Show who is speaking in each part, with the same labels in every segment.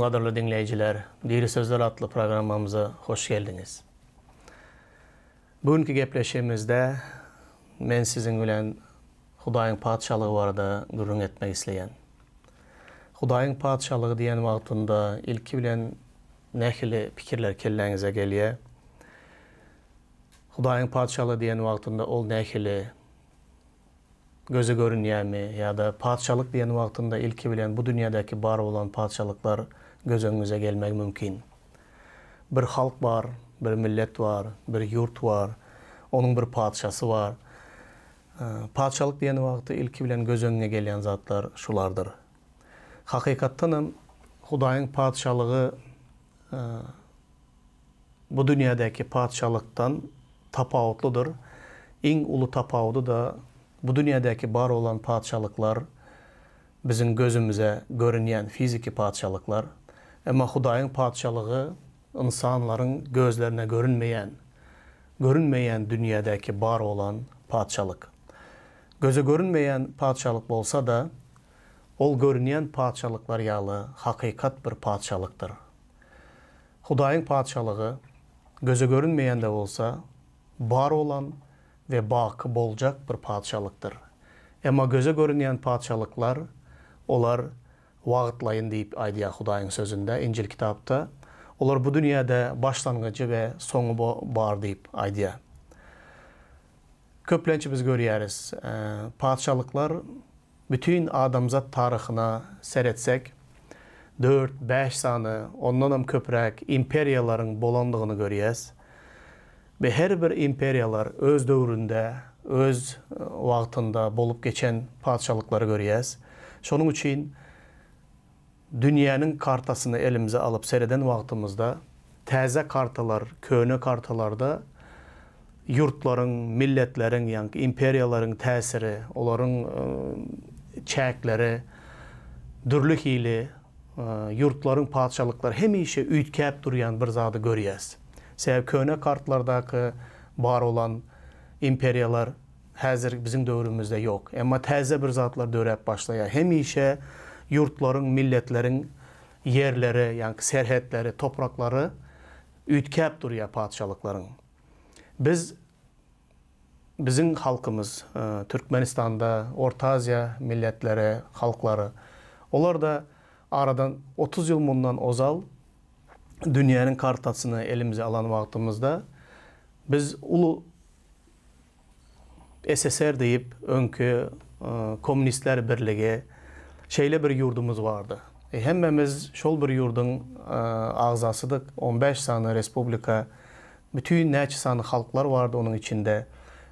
Speaker 1: Qadırlı dinleyiciler, Diri Sözler adlı programımıza hoş geldiniz. Bugünkü gepleşimizde men sizin bilen Hudaýyň padşalygy barada gürrüň etmek isleýän. Hudaýyň padşalygy diýen wagtynda ilki bilen nähili pikirler kelläňize gelýär. Hudaýyň padşalygy diýen wagtynda ol nähili göze görünýärmi ýa-da padşalyk diýen wagtynda ilki bilen bu dünýädäki bar bolan padşalyklar gözüňize gelmek mümkin. Bir halk bar, bir millet var, bir yurt var, onun bir padşasy var. Padşalyk diýen wagtda ilki bilen gözüňe gelýän zatlar şulardır. Hakykatdanam Hudaýyň padşalygy bu dünýädäki padşalykdan tapawutlydyr. Iň ulu tapawudy da bu dünýädäki bar olan padşalyklar bizim gözümüze görünýän fiziki padşalyklar. Emma Hudaýyň padşalygy insanlaryň gözlerine görünmeýän dünýädäki bar olan padşalyk. Göze görünmeýän padşalyk bolsa da ol görünýän padşalyklar ýaly hakykat bir padşalykdyr. Hudaýyň padşalygy göze görünmeýän de bolsa bar olan ve bakı boljak bir padşalykdyr. Emma göze görünýän padşalyklar olar wagtlaýyn diýip aýdýar Hudaýyň sözünde İncil kitapda. Olar bu dünýäde başlangıcı ve soňu bar diýip aýdýar. Köplençe biz görýäris, padşalyklar bütün adamzat taryhyna seretsek 4-5 sany, ondan köprek imperiýalaryň bolandygyny görýäs. Ve her bir imperiyalar öz döwründe, öz wagtynda bolup geçen padşalyklary görýäs. Şonuň üçin dünýäniň kartasyny elimize alıp sereden wagtymyzda täze kartalar, köne kartalarda yurtlaryň, milletleriň, ýa-ni imperiýalaryň täsiri, olaryň çäkleri, dürli hili yurtlaryň padşalyklary hemişe üýtkäp durýan bir zady görýäs. Sebäp köne kartlardaky bar olan imperiyalar häzir bizim döwrümizde yok. Emma täze bir zatlar döräp başlaýar. Hemişe yurtlaryň, milletleriň yerleri, ýa-ni serhetleri, topraklary üýtkäp durýar padşalyklaryň. Bizim halkymız Türkmenistanda, Orta Azia milletleri, halklary, olar da aradan 30 ýyl mundan ozal dünýäniň kartasyny elimize alan wagtymyzda biz ulu SSR diýip öňkü komünistler birligi şeýle bir yurdumuz bardy. Hemmemiz şol bir yurdun agzasydyk. 15 sany respublika, bütün näçe sany halklar bardy onun içinde.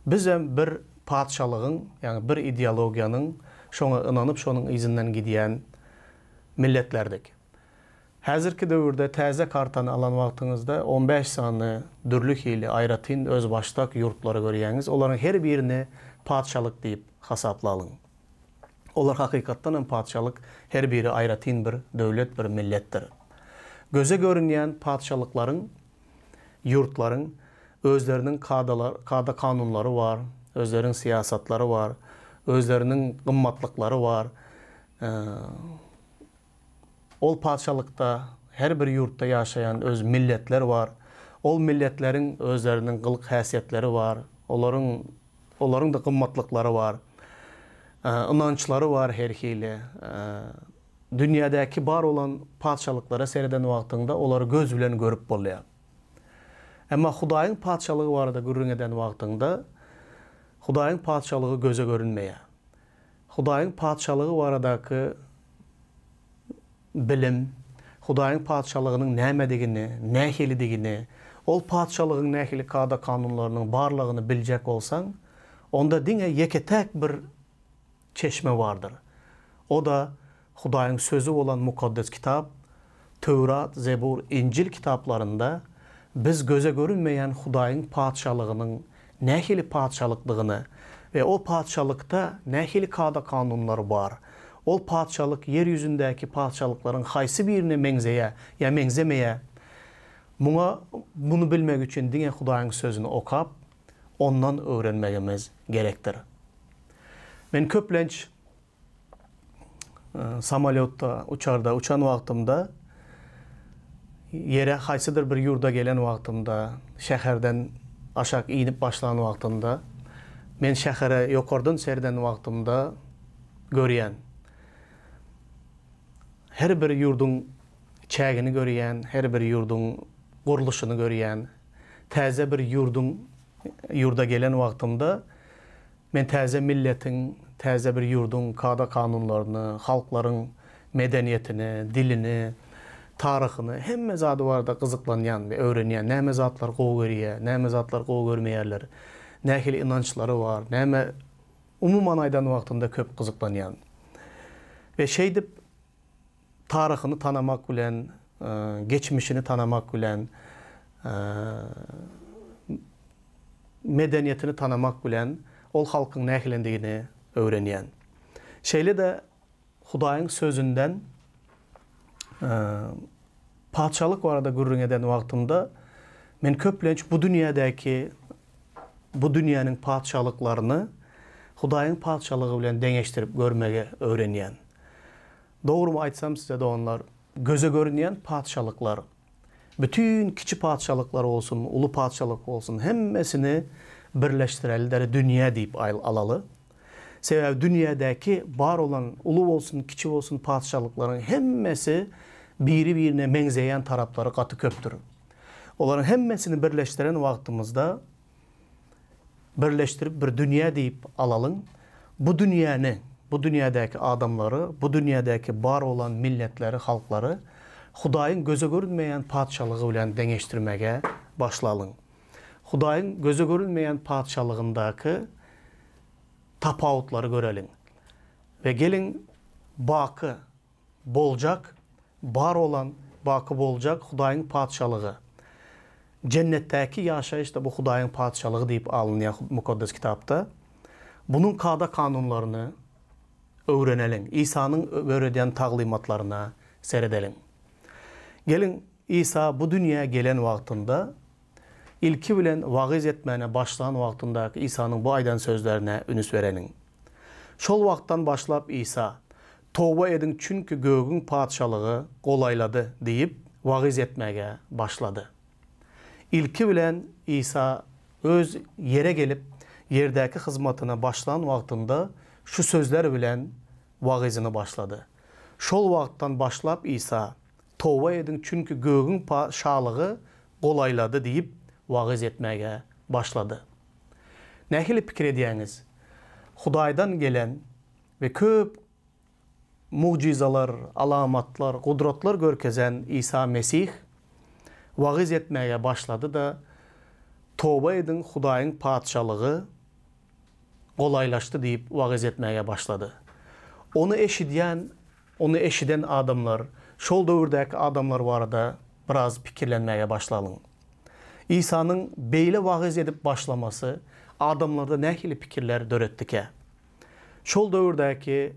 Speaker 1: Biz hem bir padşalygyň, ýani bir ideologiýanyň şoňa ynanyp şonuň izinden gidýän milletlerdik. Häzirki döwürde täze kartany alan wagtyňyzda 15 sany dürli hili aýratyn öz başdak yurtlary görýäňiz. Olaryň her birini padşalyk diýip hasaplalyň. Olar hakykatdan hem padşalyk her biri aýratyn bir döwlet, bir milletdir. Göze görünýän padşalyklaryň, yurtlaryň özleriniň kada kanunlary var, özleriniň siýasatlary var, özleriniň gymmatlyklary var. Ol padşalykda her bir yurtda yaşayan öz milletler var. Ol milletleriň özleriniň gylyk häsiýetleri var. Olaryň da gymmatlyklary var. Inançlary var her hili. Dünýädäki bar olan padşalyklara sereden wagtynda olary göz bilen görüp bolýar. Emma Hudaýyň padşalygy barada gürrüň eden wagtynda Hudaýyň padşalygy göze görünmeýär. Hudaýyň padşalygy baradaky bilim, Hudaýyň padşalygynyň nämedigini, nähilidigini, ol padşalygyň nähili kada kanunlarynyň barlygyny biljek bolsaň, onda diňe ýeketäk bir çeşme vardır. O da Hudaýyň sözü olan mukaddes kitap, Tövrat, Zebur, İncil kitaplarında biz göze görünmeýän Hudaýyň padşalygynyň nähili padşalyklygyny ve o padşalykda nähili kada kanunlary bar. Ol padşalyk yer yüzündäki padşalyklaryň haýsy birine meňzeýär ýa meňzemeýär. Bunu bilmek üçin diňe Hudaýyň sözüni okap, ondan öwrenmegimiz gerekdir. Men köplenç samolyotda, uçan wagtymda yere haysıdır bir yurda gelen vaxtımda, şəhərdən aşağı inip başlayan vaxtımda, men şəhərə yoxordan serdən vaxtımda görüyen, her bir yurdun çəgini görüyen, her bir yurdun quruluşunu görüyen, təzə bir yurda gelen vaxtımda, men təzə milletin, təzə bir yurdun kada kanunlarını, halkların medeniyetini, dilini, tarixini, hemme zadı var da qızıqlanyan ve öğrenyen, näme zatlar qoğu görüye, näme zatlar qoğu görmeyerler, nähil inançları var, näme umuman aydan vaxtında köp qızıqlanyan. Ve şeydip, tarixini tanımak bilen, geçmişini tanımak bilen, medeniyetini tanımak bilen, ol halkın nähilendigini öğrenyen. Şeyle de Hudayın sözünden padşalık var da gurrun eden vaxtımda men köplenç bu dünyanın padşalıklarını Hudayın padşalığı bilen deňeştirip görmege öğrenyen. Doğru mu aytsam size de onlar göze görünyen padşalıklar. Bütün kiçi padşalıklar olsun, ulu padşalık olsun, hemmesini birleştireliler dünya deyip alalı. Sebep dünyadaki var olan ulu olsun, kiçi olsun padşalıkların hemmesi birine menzeyen tarafları katı köptür. Onların hemmesini birleştiren vaxtımızda birleştirip bir dünya deyip alalım. Bu dünyadaki adamları, bu dünyadaki var olan milletleri, halkları Hudayın göze görünmeyen padşalığı bilen deňeştirmege başlayalım. Hudayın göze görünmeyen padşalığındaki tapavutları görelim. Ve gelin bakı bolcak, var olan bakı bolcak Hudayın padşalığı. Cennetteki yaşayış da bu Hudayın padşalığı deyip alınıyor mukaddes kitapta. Bunun kada kanunlarını öğrenelim. İsa'nın öğreden taglimatlarına seyredelim. Gelin İsa bu dünyaya gelen vaxtında ilki bilen vagiz etmene başlayan vaxtındaki İsa'nın bu aydan sözlerine ünüs verenin. Şol vaxttan başlap İsa, "Tövbe edin çünkü göğün padşalığı kolayladı" deyip vagiz etmeye başladı. İlki bilen İsa öz yere gelip yerdeki hizmetine başlayan vaxtında şu sözler bilen vagizini başladı. Şol vaxttan başlap İsa, "Tövbe edin çünkü göğün padşalığı kolayladı" deyip vagiz etmeye başladı. Nähili pikir ediýäňiz? Hudaydan gelen ve köp mucizalar, alamatlar, kudretler görkezen İsa Mesih vagiz etmeye başladı da "Tövbe edin, Hudayın padşalığı kolaylaştı" deyip vagiz etmeye başladı. Onu eşiden adamlar, şol dövürdeki adamlar var da biraz pikirlenmeye başlayalım. İsa'nın beyle vagiz edip başlaması adamlarda nähili pikirler döretdike. Şol dövürdeki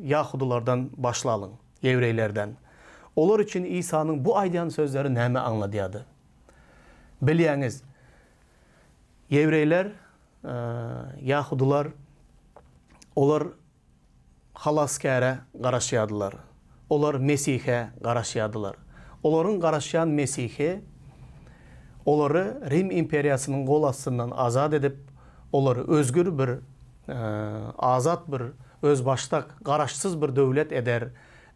Speaker 1: Yahudulardan başlayalım, Yevreylerden. Onlar için İsa'nın bu aydan sözleri näme anladıyadı? Bilýäňiz, Yevreyler, Yahudular, olar halaskara garaşýadylar. Olar Mesih'e garaşýadylar. Onların garaşýan Mesih'i onları Rim imperiyasının gol astından azad edip, onları özgür bir, azat bir, özbaştak, garaşsız bir dövlet eder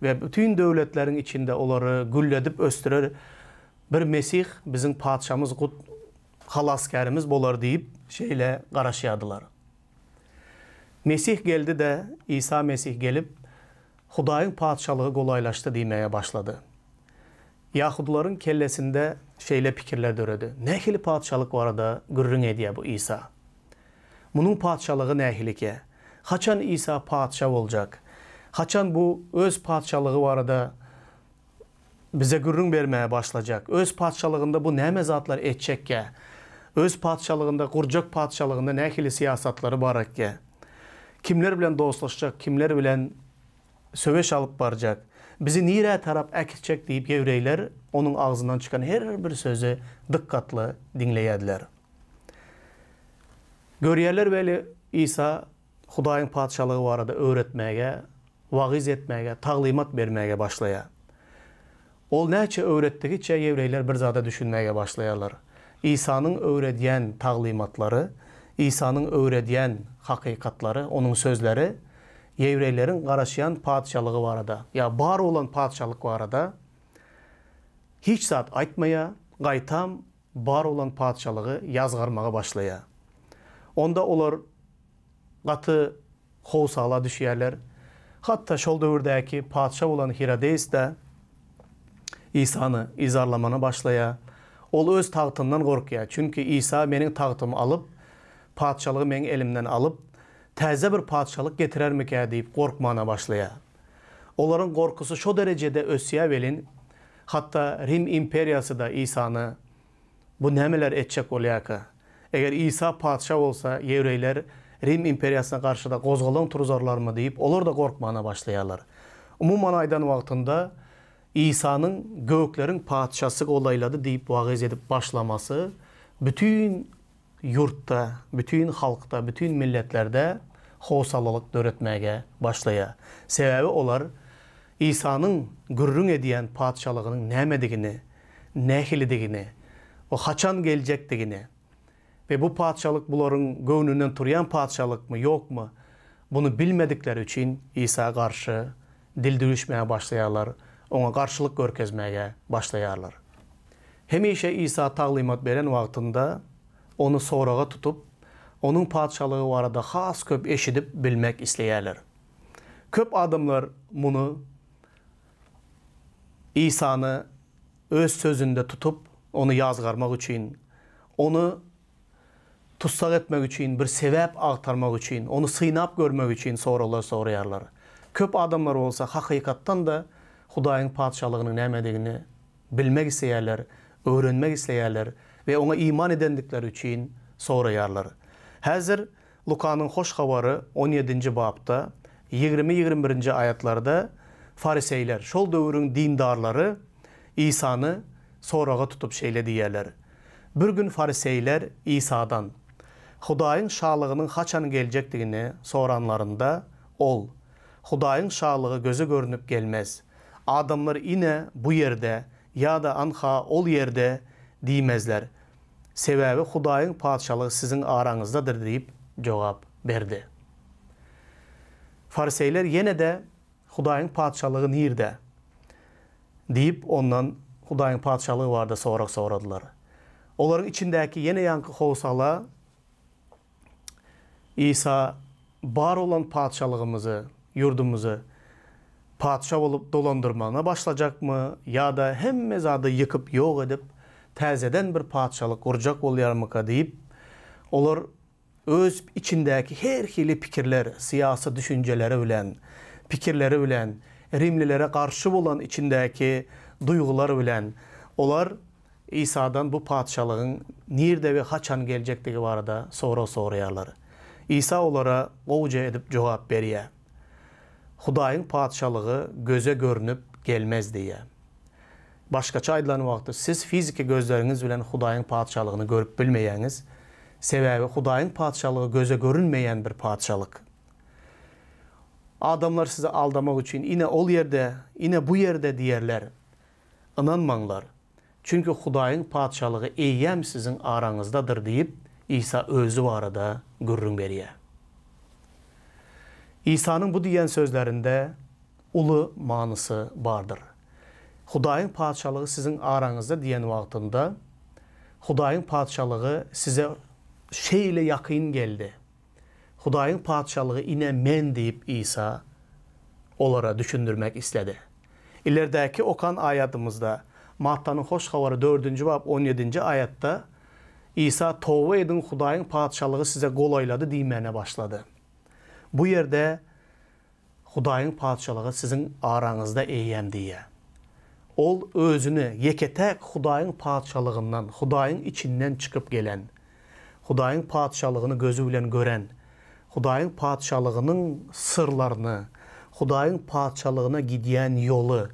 Speaker 1: ve bütün dövletlerin içinde onları gülledip östürür. Bir Mesih bizim padşamız, halaskarimiz bolar deyip şeyle garaşýadylar. Mesih geldi de İsa Mesih gelip Hudayın padşalığı kolaylaştı diýmeye başladı. Yahuduların kellesinde şeyle pikirler döredi. Nähili padşalık var da gürrün ediyor bu İsa. Bunun padşalığı nähilike? Haçan İsa padşa olacak? Haçan bu öz padşalığı var da bize gürrün vermeye başlayacak? Öz padşalığında bu näme zatlar etçekke? Öz padşalığında, kurcak padşalığında nähili siyasatları barakke? Kimler bilen dostlaşacak, kimler bilen söveş alıp baracak? Bizi nire tarap ekitecek deyip Yevreyler onun ağzından çıkan her bir sözü dikkatli dinleyediler. Görýärler böyle İsa Hudayın padşalığı var da öğretmeye, vagiz etmeye, taglimat vermeye başlaya. Ol näçe öwretdigiçe ýewreýler bir zada düşünmäge başlaýarlar. İsa'nın öwredýän taglimatlary, İsa'nın öwredýän hakykatlary, onun sözleri ýewreýlerin garaşýan padşalygy barada, ya bar olan padşalyk barada hiç zat aýtmaýa, gaýtam bar olan padşalygy ýazgarmaga başlaýar. Onda olar gaty howsala düşýärler. Hatta şol döwürdäki padşa bolan Herodes de İsa'ny izarlamana başlaýar. Ol öz tagtyndan gorkýar. Çünki İsa meniň tagtymy alyp, padşalygy meniň elimden alyp, täze bir padşalyk getirermeke diýip gorkmana başlaýar. Olaryň gorkusy şo derecede ösýär welin, hatta Rim imperiýasy da İsa'ny bu nämeler etjek bolýar. Eger İsa padşa bolsa, ýewreýler Rim imperiýasyna garşy da gozgalan turzarlarmy diýip, olar da gorkmana başlaýarlar. Umuman aýdan wagtynda İsa'nın göklerin padşası olayladı diýip wagys edip başlaması bütün yurtta, bütün halkta, bütün milletlerde howsalalyk döretmäge başlaýar. Sebebi olar İsa'nın gürrüň edýän padşalygynyň nämedigini, nähilidigini, o haçan geljekdigini ve bu padşalyk bularyň göwnünden turýan padşalykmy, ýokmy, bunu bilmedikleri üçin İsa'ya garşy dildürüşmäge başlaýarlar. Ona karşılık görkezmeye başlayarlar. Hemişe İsa taglimat beren wagtynda onu soraga tutup, onun padşalygy barada has köp eşidip bilmek isleýärler. Köp adamlar bunu İsa'ny öz sözünde tutup, onu ýazgarmak üçin, onu tutsak etmek üçin, bir sebäp agtarmak üçin, onu synap görmek üçin soraýarlar. Köp adamlar bolsa hakykatdan da Hudaýyň padşalygynyň nämedigini bilmek isleýärler, öwrenmek isleýärler we ona iman edendikleri üçin soraýarlar. Häzir Lukanyň hoş habary 17-nji babda 20-21-nji ayatlarda Fariseýler, şol döwrüň dindarlary İsa'ny soraga tutup şeýle diýerler. Bir gün Fariseýler İsa'dan Hudaýyň şalygynyň haçan geljekdigini soranlarynda ol, Hudaýyň şalygy göze görünüp gelmez. Adamlar ine bu yerde ya da anha ol yerde diýmezler. Sebebi Hudaýyň padşalygy sizin araňızdadyr diýip jogap berdi. Fariseýler ýene de Hudaýyň padşalygy nirde diýip ondan Hudaýyň padşalygy barada sorak soradylar. Olaryň içindäki ýene ýanky howsala İsa bar olan padşalygymyzy, yurdumuzy padşa olup dolandırmana başlayacakmı ya da hemme zady yıkıp yok edip täzeden bir padşalyk kurjak bolýarmyka diýip olar öz içindäki her hili pikirler, siyasi düşünceleri bilen, pikirleri bilen, Rimlilere karşı bolan içindäki duygular bilen olar İsa'dan bu padşalygyň nirde we haçan geljekdigi barada soraýarlar. İsa olara gowja edip jogap berýär. Hudaýyň padşalygy göze görünüp gelmez diye. Başkaça aýdylan wagtda siz fiziki gözleriňiz bilen Hudaýyň padşalygyny görüp bilmeýäňiz, sebebi Hudaýyň padşalygy göze görünmeýän bir padşalyk. Adamlar sizi aldamak üçin ine ol yerde, ine bu yerde diýerler. Inanmaňlar. Çünkü Hudaýyň padşalygy eýýäm sizin araňızdadyr diýip İsa özü barada gürrüň berýär. İsa'nın bu diýen sözlerinde ulu manysy bardır. Hudaýyň padşalygy sizin araňızda diýen wagtynda Hudaýyň padşalygy size şeýle ýakyn geldi. Hudaýyň padşalygy ine men diýip İsa olara düşündürmek istedi. İlerdäki okan ayatımızda Mattanyň hoş habary 4-nji bab 17-nji ayatda İsa towba edin Hudaýyň padşalygy size golaýlady diýmene başladı. Bu yerde Hudaýyň padşalygy sizin araňızda eýýäm diýär. Ol özünü yeketek Hudaýyň padşalygyndan, Hudaýyň içinden çıkıp gelen, Hudaýyň padşalygyny gözü bilen gören, Hudaýyň padşalygynyň sırlaryny, Hudaýyň padşalygyna gidýän ýolu,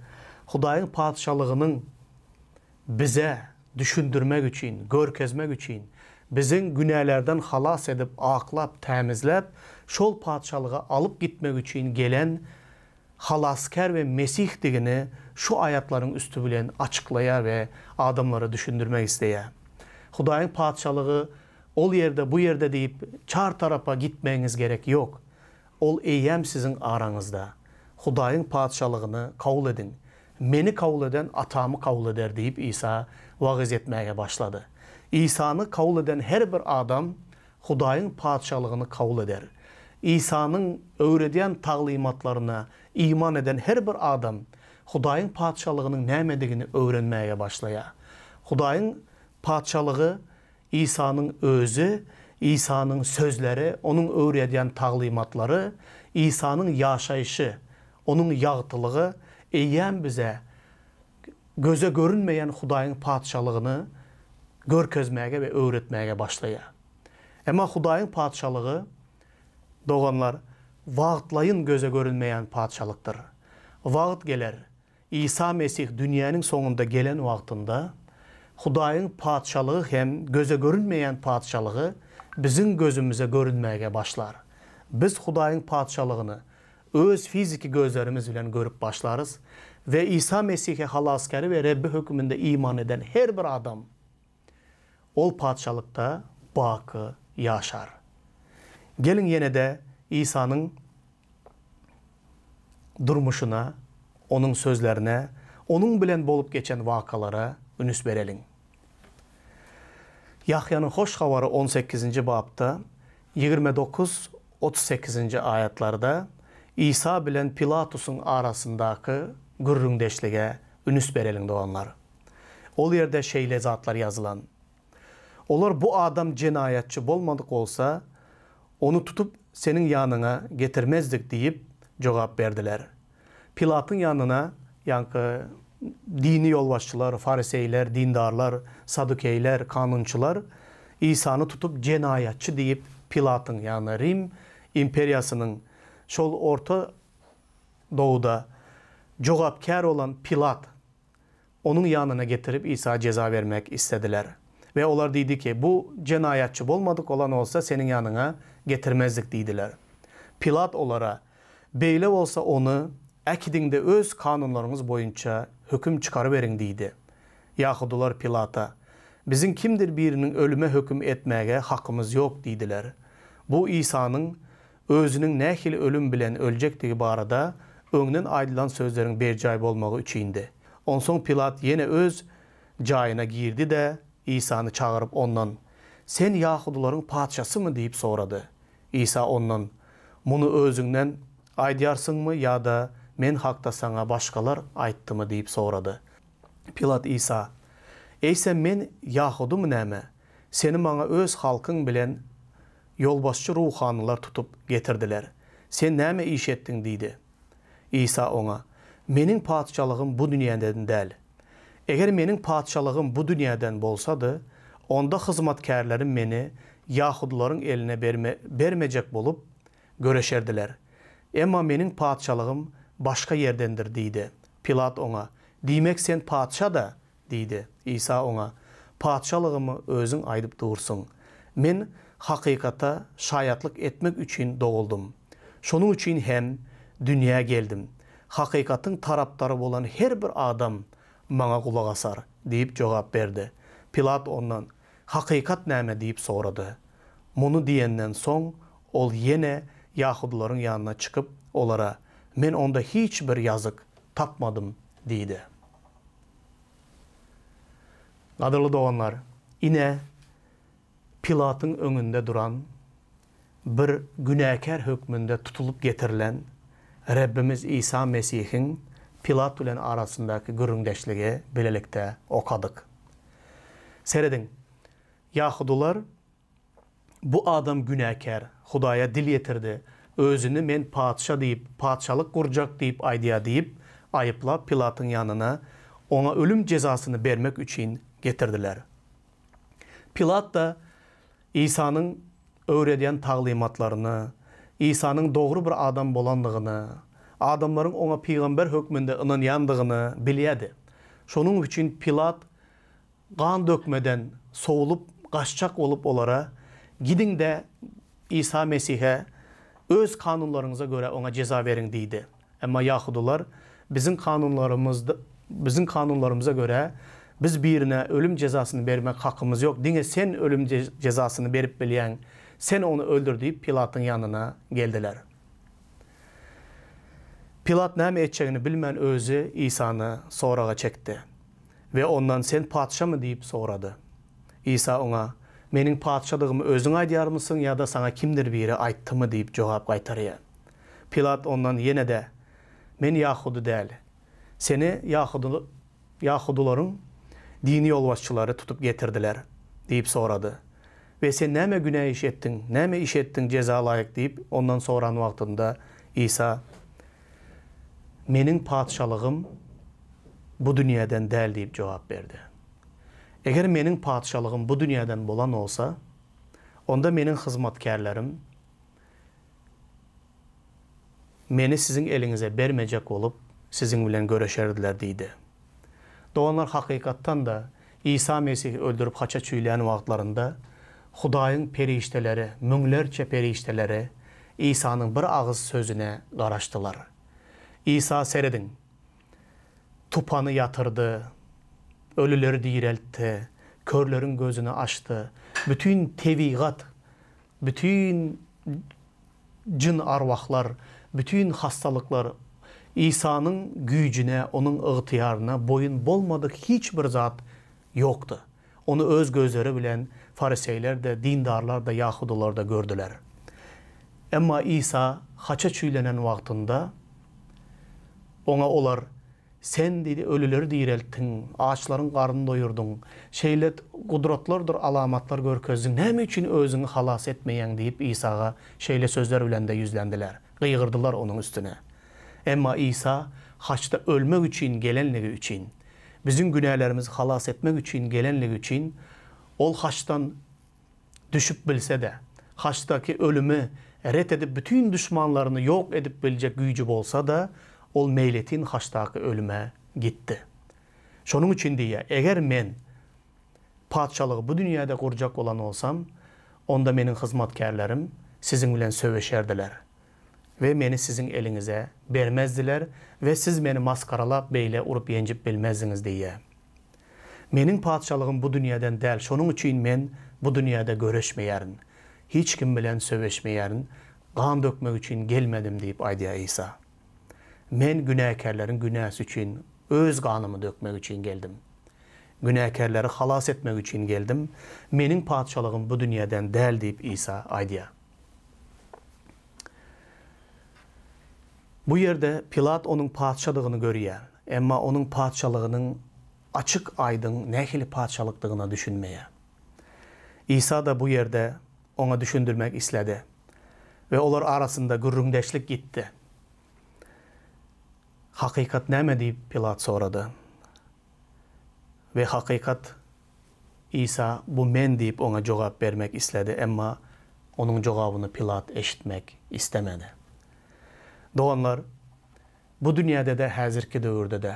Speaker 1: Hudaýyň padşalygynyň bize düşündürmek üçin, görkezmek üçin, bizim günahlardan halas edip, aklap, temizlep, şol padşalyga alıp gitmek üçin gelen halaskar ve Mesih digini şu ayetlerin üstü bilen açıklaya ve adamları düşündürmek isteye. Hudaýyň padşalygy ol yerde bu yerde deyip çar tarafa gitmeyiniz gerek yok. Ol eýem sizin araňyzda. Hudaýyň padşalygyny kabul edin. Meni kabul eden atamı kabul eder deyip İsa vaaz etmeye başladı. İsa'nı kabul eden her bir adam Hudaýyň padşalygyny kabul eder. İsa'nın öğrediyen taglimatlarına iman eden her bir adam Hudaýyň padşalygynyň nämedigini öğrenmeye başlaya. Hudaýyň padşalygy İsa'nın özü, İsa'nın sözleri, onun öğrediyen taglimatları, İsa'nın yaşayışı, onun yağıtılığı eýem bize göze görünmeyen Hudaýyň padşalygyny görkezmäge ve öğretmäge başlaya. Ama Hudaýyň padşalygy doğanlar wagtlaýyn göze görünmeyen padşalykdyr. Wagt geler. İsa Mesih dünýäniň soňunda gelen wagtynda Hudaýyň padşalygy hem göze görünmeyen padşalygy bizim gözümüze görünmäge başlar. Biz Hudaýyň padşalygyny öz fiziki gözlerimiz bilen görüp başlarız ve İsa Mesih'e halaskary ve Rebbi hökmünde iman eden her bir adam ol padşalykda bakı yaşar. Gelin yine de İsa'nın durmuşuna, onun sözlerine, onun bilen bolup geçen vakalara ünüs berelim. Yahya'nın hoş habarı 18. babda 29-38. ayetlarda İsa bilen Pilatus'un arasındaki gürrüngdeşlige ünüs berelim doğanlar. Ol yerde şeyle zatlar yazılan. Olar bu adam cinayetçi bolmadık olsa onu tutup senin yanına getirmezdik deyip cevap verdiler. Pilat'ın yanına yankı dini yolbaşçılar, fariseyler, dindarlar, sadukeyler, kanunçular İsa'nı tutup cinayetçi deyip Pilat'ın yanına Rim imperyasının şol Orta Doğu'da cevapkar olan Pilat onun yanına getirip İsa'ya ceza vermek istediler. Ve onlar dedi ki bu cinayetçi olmadık olan olsa senin yanına getirmezdik dediler. Pilat onlara beyle olsa onu ekidinde öz kanunlarımız boyunca hüküm çıkarıverin dedi. Yahudiler Pilat'a bizim kimdir birinin ölüme hüküm etmeye hakkımız yok dediler. Bu İsa'nın özünün nähil ölüm bilen ölecektiği barada öňden aýdylan sözlerin berjaýy bolmagy üçindi. Onsoň Pilat yine öz jayına girdi de İsa'nı çağırıp ondan sen Yahudilerin padşası mı deyip soradı. İsa ondan bunu özüňden aýdýarsyňmy ya da men hakda sana başkalar aýtdy mı deyip soradı. Pilat İsa eýse men Yahudi mı näme? Seni maňa öz halkyň bilen yolbaşçı ruhanylar tutup getirdiler. Sen näme iş ettin dedi. İsa ona menin padşalygym bu dünýäden däl. Eger menin padşalygym bu dünýäden bolsady, onda hyzmatkarlarym meni Yahudilaryň eline bermejek bolup göreşerdiler. Emma menin padşalygym başka yerdendir dedi. Pilat ona diýmek sen padşa da dedi. İsa ona padşalygymy özüň aýdyp dursun. Men hakykata şaýatlyk etmek üçin doğuldum. Şonuň üçin hem dünýäge geldim. Hakykatyň tarapdary bolan her bir adam maňa kulak asar deyip cevap berdi. Pilat ondan hakykat näme deyip soradı. Muny diýenden soň ol yine Yahudilaryň ýanyna çıkıp olara men onda hiç bir yazık tapmadım dedi. Adırlı doğanlar, ine Pilat'ın önünde duran bir günahkar hükmünde tutulup getirilen Rabbimiz İsa Mesih'in Pilat ile arasındaki güründeşliği bilelikte okadık. Seyredin, Yahudiler bu adam günahkar, Hudaýa dil yetirdi, özünü men padşa deyip, padşalık kuracak deyip, aydiya deyip, ayıpla Pilat'ın yanına ona ölüm cezasını vermek için getirdiler. Pilat da İsa'nın öğrediyen taglimatlarını, İsa'nın doğru bir adam bolandığını, adamların ona peygamber hükmünde inanyandığını biliyedi. Şonun için Pilat kan dökmeden soğulup, kaçacak olup olara, gidin de İsa Mesih'e öz kanunlarınıza göre ona ceza verin deydi. Ama Yahudiler bizim kanunlarımızda Bizim kanunlarımıza göre biz birine ölüm cezasını vermek hakkımız yok. Dine sen ölüm cezasını verip bilen, sen onu öldür deyip Pilat'ın yanına geldiler. Pilat näme etçegini bilmän özü İsa'nı sorağa çekti. Ve ondan sen padşa mı deyip soradı. İsa ona, menin padşalığımı özün aydıyar mısın ya da sana kimdir biri ayttı mı deyip cevap kaytarıya. Pilat ondan yine de, men Yahudu değil. Seni Yahuduların dini yolbaşçıları tutup getirdiler deyip soradı. Ve sen näme günah iş ettin, näme iş ettin ceza layık deyip ondan soran vaktinde İsa, menin padşalığım bu dünyadan değil deyip cevap verdi. Eğer menin padşalığım bu dünyadan bolan olsa, onda menin hizmetkarlarım meni sizin elinize vermeyecek olup sizin bilen görüşerdiler deydi. Doğanlar hakikattan da İsa Mesih'i öldürüp haça çüyleyen vaktlarında Hudayın perişteleri, münglerçe perişteleri İsa'nın bir ağız sözüne qaraştılar. İsa seredin, tupanı yatırdı, ölüleri diriltti, körlerin gözünü açtı. Bütün tevigat, bütün cin arvahlar, bütün hastalıklar İsa'nın gücüne, onun ıhtiyarına boyun bolmadık hiçbir zat yoktu. Onu öz gözleri bilen Fariseyler de, dindarlar da, Yahudular da gördüler. Ama İsa haça çüylenen vaktinde ona olar, sen dedi ölüleri dirilttin, ağaçların karnını doyurdun, şeyle kudretlardır, alamatlar görközdün, näme için özünü halas etmeyen deyip İsa'ga şeyle sözler bilen de yüzlendiler. Kıygırdılar onun üstüne. Ama İsa haçta ölmek için gelenliği için, bizim günahlarımızı halas etmek için gelenliği için, ol haçtan düşüp bilse de, haçtaki ölümü ret edip bütün düşmanlarını yok edip bilecek gücü olsa da, ol meyletin haçtaki ölüme gitti. Şunun için diye, eğer men padşalığı bu dünyada kuracak olan olsam, onda menin hizmetkarlarım sizin bilen söveşerdiler. Ve meni sizin elinize vermezdiler ve siz meni maskaralap beyle urup yencip bilmezdiniz diye. Menin padşalığım bu dünyadan değil, şunun için men bu dünyada görüşmeyerin, hiç kim bilen söveşmeyerin, kan dökmek için gelmedim deyip aydiya İsa. Men günahkarların günahı için, öz kanımı dökmek için geldim. Günahkarları halas etmek için geldim. Menin padşalığım bu dünyadan değil deyip İsa aydiya. Bu yerde Pilat onun padşalığını görüyor. Ama onun padşalığının açık aydın nehili padşalıktığına düşünmeye. İsa da bu yerde ona düşündürmek istedi. Ve onlar arasında gürründeşlik gitti. Hakikat näme deyip Pilat soradı. Ve hakikat İsa bu men deyip ona cevap vermek istedi. Ama onun cevabını Pilat eşitmek istemedi. Doğanlar, bu dünyada da hazırki dövrde de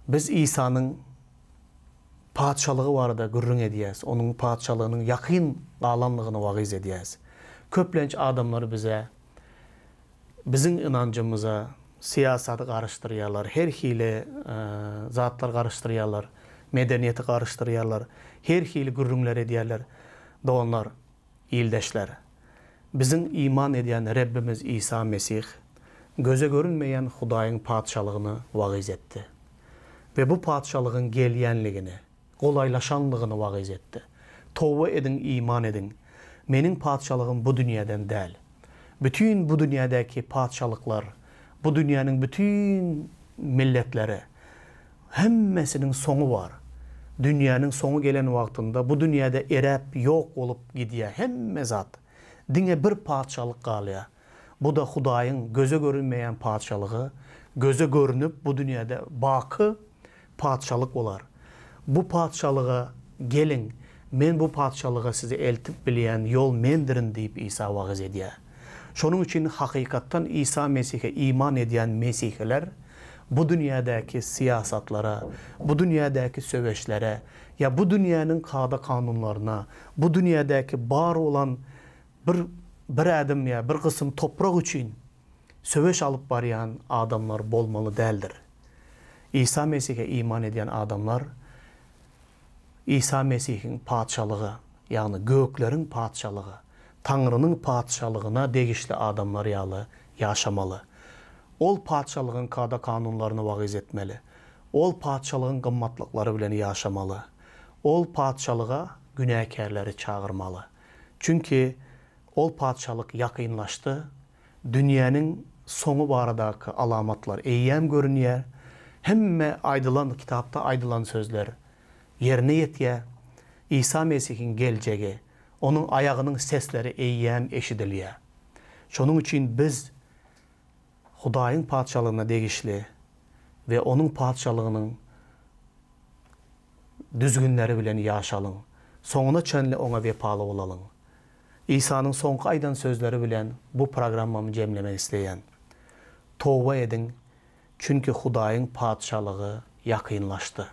Speaker 1: biz İsa'nın padşalığı var da gürrün ediyez. Onun padşalığının yakın bağlanlığını vagiz ediyez. Köplenç adamlar bize, bizim inancımıza, siyasatı karıştırıyorlar, her hile zatlar karıştırıyorlar, medeniyeti karıştırıyorlar, her hile gürrünler ediyorlar. Doğanlar, ildeşler. Bizim iman ediyen Rabbimiz İsa Mesih, göze görünmeyen Hudayın padşalığını vagiz etti. Ve bu padşalığın gelyenliğini, kolaylaşanlığını vagiz etti. Tövbe edin, iman edin. Menin padşalığım bu dünyadan değil. Bütün bu dünyadaki padşalıklar, bu dünyanın bütün milletleri, hemmesinin sonu var. Dünyanın sonu gelen vaktinde bu dünyada erep yok olup gidiyor. Hemme zat. Dine bir padşalık kalıyor. Bu da Hudayın göze görünmeyen padşalığı, göze görünüp bu dünyada bakı padşalık olar. Bu padşalığa gelin, men bu padşalığa sizi eltip bileyen yol mendirin deyip İsa vagiz ediyor. Şunun için hakikattan İsa Mesih'e iman ediyen Mesihler bu dünyadaki siyasatlara, bu dünyadaki söveşlere, ya bu dünyanın kadı kanunlarına, bu dünyadaki var olan bir adım ya bir kısım toprak için söveş alıp barayan adamlar bolmalı değildir. İsa Mesih'e iman eden adamlar İsa Mesih'in padşalığı, yani göklerin padşalığı, Tanrı'nın padşalığına degişli adamlar yalı yaşamalı. Ol padşalığın kada kanunlarını vagiz etmeli. Ol padşalığın qımmatlıqları bilen yaşamalı. Ol padşalığa günahkarları çağırmalı. Çünkü ol padşalık yakınlaştı. Dünyanın sonu baradaki alamatlar eyyem görünüyor. Hemme aydılan kitapta aydılan sözler yerine yetiye. İsa Mesih'in geleceği, onun ayağının sesleri eyyem eşidiliye. Şunun için biz Hudayın padşalığına degişli ve onun padşalığının düzgünleri bilen yaşalın. Sonuna çönle ona vepalı olalım. İsa'nın son aydan sözleri bilen bu programımı cemlemek isteyen. Tövbe edin çünkü Hudayın padşalığı yakınlaştı.